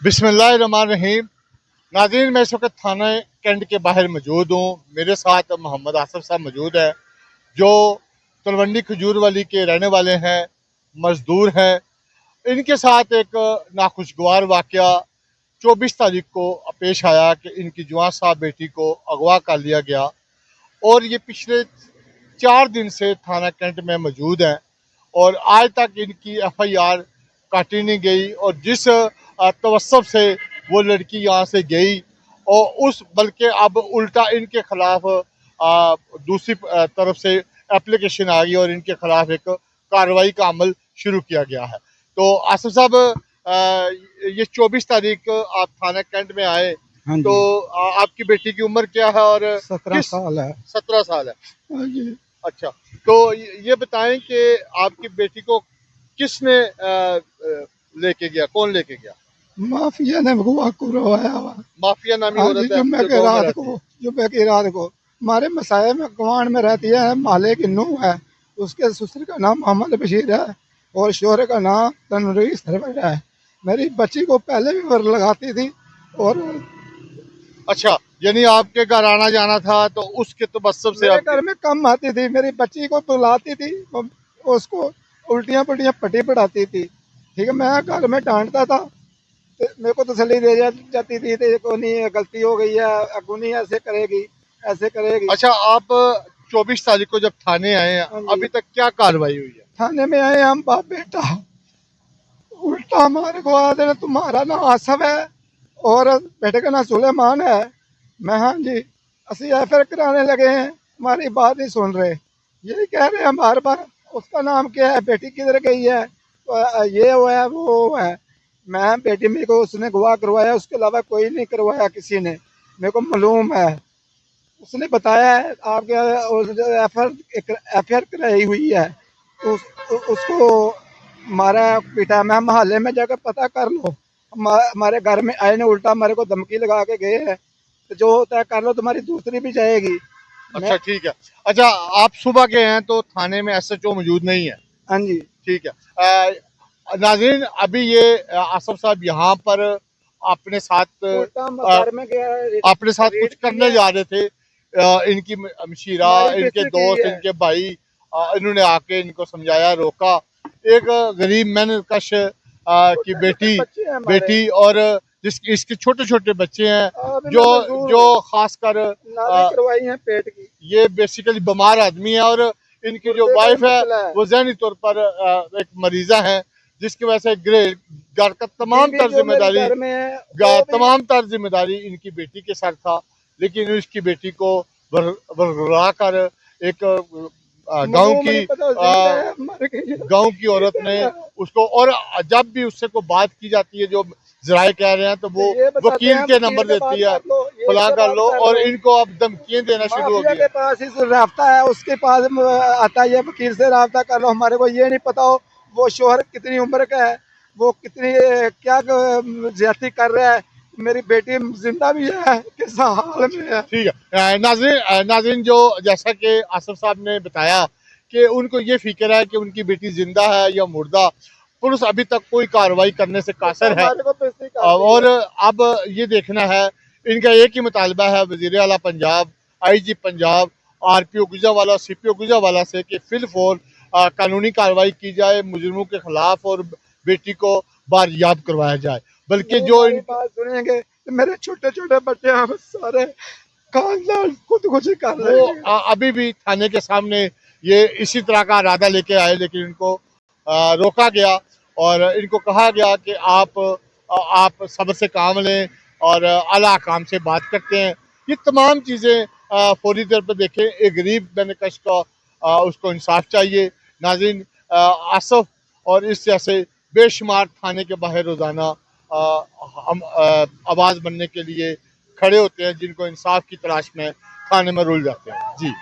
बिस्मिल्लाहिर्रहमानिर्रहीम। नाज़रीन, मैं इस वक्त थाना कैंट के बाहर मौजूद हूँ। मेरे साथ मोहम्मद आसिफ साहब मौजूद है, जो तलवंडी खजूर वाली के रहने वाले हैं, मजदूर हैं। इनके साथ एक नाखुशगवार वाक़या 24 तारीख को पेश आया कि इनकी जवान साहब बेटी को अगवा कर लिया गया और ये पिछले 4 दिन से थाना कैंट में मौजूद हैं और आज तक इनकी FIR काटी नहीं गई। और जिस तवस्सुब से वो लड़की यहाँ से गई और उस बल्कि अब उल्टा इनके खिलाफ दूसरी तरफ से एप्लीकेशन आ गई और इनके खिलाफ एक कार्रवाई का अमल शुरू किया गया है। तो आसिफ साहब, ये 24 तारीख आप थाना कैंट में आए, हाँ तो जी, आपकी बेटी की उम्र क्या है और 17 साल है। 17 साल है। हाँ जी। अच्छा, तो ये बताएं कि आपकी बेटी को किसने लेके गया, कौन लेके गया? माफिया ने अगवा करवाया हुआ। माफिया नामी हाँ जी, औरत है जो गांव में रहती है। जुम्मे की रात को हमारे मसाए में गवान में रहती है। माले की नूह है। उसके ससुर का नाम मोहम्मद बशीर है और शोहर का नाम तनवीर सरवर है। मेरी बच्ची को पहले भी वर लगाती थी और अच्छा, यानी आपके घर आना जाना था तो उसके तबस्सुब से मेरे आपके। घर में कम आती थी। मेरी बच्ची को बुलाती थी, उसको उल्टियाँ पुल्टियाँ पट्टी पढ़ाती थी। ठीक है, मैं घर में डांटता था, मेरे को तसल्ली दे जाती थी, देखो नहीं गलती हो गई है, अगू नहीं ऐसे करेगी, ऐसे करेगी। अच्छा, आप 24 तारीख को जब थाने आए हैं, हाँ जी, अभी तक क्या कार्रवाई हुई है? थाने में आए हम बाप बेटा, उल्टा हमारे को आ देना तुम्हारा ना आसफ है और बेटे का ना सुलेमान है। मैं हाँ जी, असि एफआईआर कराने लगे हैं, हमारी बात नहीं सुन रहे। यही कह रहे हैं हम बार बार, उसका नाम क्या है, बेटी किधर गई है, तो ये हुआ है वो है। मैं बेटी मेरे को उसने गवाह करवाया, उसके अलावा कोई नहीं करवाया किसी ने, मेरे को मालूम है। उसने बताया है आपके एफ कराई हुई है, उस, उसको मारा पीटा। मैं मोहल्ले में जाकर पता कर लो, हमारे घर में आए ने उल्टा हमारे को धमकी लगा के गए हैं, तो जो होता है कर लो, तुम्हारी दूसरी भी जाएगी। मैं अच्छा, ठीक है। अच्छा, आप सुबह के हैं तो थाने में SHO मौजूद नहीं है। हाँ जी, ठीक है। नाज़रीन, अभी ये आसिफ साहब यहाँ पर अपने साथ उल्टा हम अ, घर में गया, अपने साथ रेड कुछ की करने है, जा रहे थे। इनकी मशीरा, हमारी इनके बेइज्जती की दोस्त, है। इनके भाई, इन्होंने आके इनको समझाया, रोका। एक गरीब मेहनतकश की छोटे छोटे बेटी बच्चे हैं हमारे, बेटी और जिसके इसके छोटे छोटे बच्चे हैं, अभी जो मैं मजदूर जो हूँ, खासकर नाली करवाई है पेट की, ये बेसिकली बीमार आदमी है और इनकी जो गुर्दे का भी वाइफ है मसला है। वो जहनी तौर पर एक मरीजा है, जिसकी वजह से घर का तमाम बीवी तर जो मेरी जिम्मेदारी घर में है वो भी, तमाम तर जिम्मेदारी इनकी बेटी के सर था। लेकिन उसकी बेटी को बरगला कर एक मालूम नहीं पता जिंदा है मर गई है। गांव की औरत ने उसको, और जब भी उससे कोई बात की जाती है, जो जराए कह रहे हैं, तो तो वो ये बताते वकील हैं के वकील नंबर के देती पास है, कर लो, ये फला इससे कर बात लो, कर और लो। इनको अब धमकियां देना शुरू हो माफिया गई के है। पास इस रास्ता है, उसके पास आता है, ये वकील से रास्ता कर लो। हमारे को ये नहीं पता हो वो शोहर कितनी उम्र का है, वो कितनी क्या ज्यादती कर रहा है, मेरी बेटी जिंदा भी है, किस हाल में है। ठीक है। नाज़रीन, जो जैसा कि आसिफ साहब ने बताया कि उनको ये फिक्र है कि उनकी बेटी जिंदा है या मुर्दा, पुलिस अभी तक कोई कार्रवाई करने से उल्टा कासर है। हमारे को बेइज्जती करती और है। अब ये देखना है, इनका एक ही मुतालबा है वज़ीर आला Punjab, IG Punjab, RPO Gujranwala, CPO Gujranwala से कि फिलफौर कानूनी कार्रवाई की जाए मुजरिमों के खिलाफ और बेटी को बारियाब करवाया जाए। बल्कि नहीं जो हमारी इन बात सुनेंगे तो मेरे छोटे छोटे बच्चे हम सारे खानदान खुदकुशी कर वो लेंगे। अभी भी थाने के सामने ये इसी तरह का इरादा लेके आए, लेकिन इनको रोका गया और इनको कहा गया कि आप सब्र से काम लें और आला काम से बात करते हैं। ये तमाम चीज़ें फौरी तौर पर देखें, एक गरीब बेनकश का उसको इंसाफ चाहिए। नाज़रीन, आसफ और इस जैसे बेशुमार थाने के बाहर रोज़ाना हम आवाज़ बनने के लिए खड़े होते हैं, जिनको इंसाफ की तलाश में खाने में रुल जाते हैं। जी।